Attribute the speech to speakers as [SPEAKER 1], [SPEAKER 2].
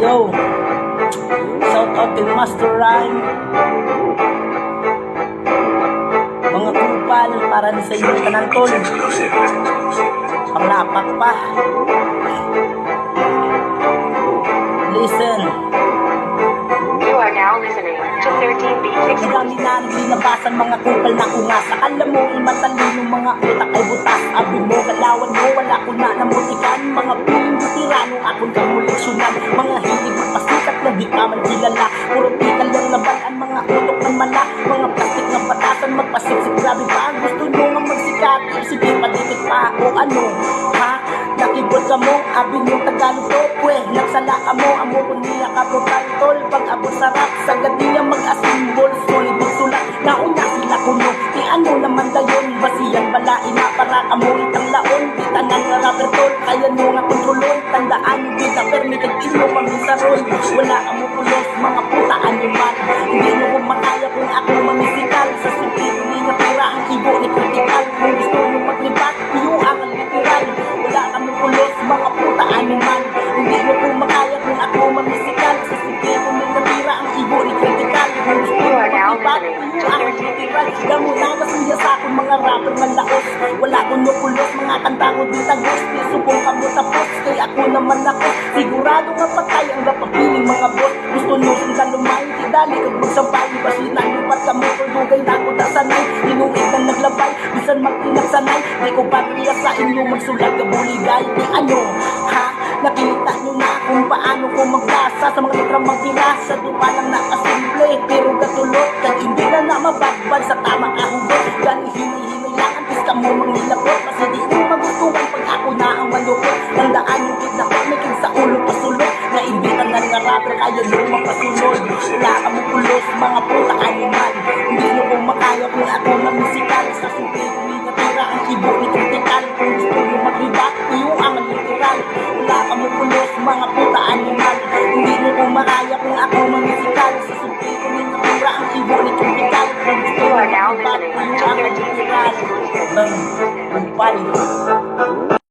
[SPEAKER 1] Yo, shout out kay Master Rhyme. Mga kupal para ni sa inyo tanan tol. Panglapak pa. Listen.
[SPEAKER 2] You are now listening to 13B6.
[SPEAKER 1] Madami na naglinabasan mga kupal na kungas. Alam mo, matalino mga utak ay butas. Abi mo, galawan mo, wala ko na namutikan. Mga piling tirano, akong kamuleksyonan. Mga hilig magpasikat na di pa man kilala. Puro tikal lang nabalaan, mga utok ng mala. Mga plastik na batasan, magpasiksik grabe pa. Gusto nyo nga magsikat, sige paditik pa o ano, ha? Nakibot ka mo, abin yung Tagalog to, pweh. Nagsala ka mo, amo ko niya ka tol. Pag abot sarap, sagad niya mag-asimbol. Solid magsulat, nauna sila kuno. Di ano naman dayon, basiyan balain na para kamo itang laon. Bitanan nga rapper tol, kaya nyo nga kontrolon. Tandaan yung bita, permitted ino pamisaron. Wala ka mo pulos, mga puta animal. Hindi nyo kumakaya kung ako mamisikal. Sa sipit, hindi nga pira ang ibo ni critical. Kung gusto nyo maglibat, yung ang literal. Wala ka mo pulos, mga puta animal. Hindi nyo kumakaya kung ako mamisikal. Sa sipit, hindi nga pira ang ibo ni critical. Kung gusto nyo maglibat, yung ang literal. Damo na masuya sa akong mga rapper man laos. Wala ko no pulos, mga kanta ko di tagos. Di subong ka mo tapos, kay ako naman ako. Sigurado nga patay ang napapiling mga boss. Gusto nyo sundan lumay, di dali kag magsampay. Basilan nyo pat ka mo, dugay na ko dasanay. Inuig na naglabay, bisan magtinagsanay. Di ko patriya sa inyo magsulat ka buligay. Di ano, ha? Nakita nyo na kung paano ko maglasa. Sa mga litrang magpinasa, dupa lang nakasimple. Pero gatulot, kag hindi na na mabagbag sa tamang ahugot. Gani hini-hini lang, antis ka mo manghilapot. Kasi di nyo magustuhan pag ako na ang malukot. Tandaan yung kidnapot, may kin sa ulo pasulot. Naimbitan na nga rapper, kaya nyo mapasunod. Wala ka mo pulos, mga puta animal. Hindi nyo kung makaya kung ako mamisikal. Sa suki, hindi nga tira ang ibo ni critical. Kung gusto nyo maglibat, iyo ang literal. Wala ka mo pulos, mga puta animal. Hindi nyo kung makaya kung ako mamisikal. Sa suki, hindi nga tira ang ibo ni critical. Kung gusto nyo maglibat, iyo ang literal. Kupal.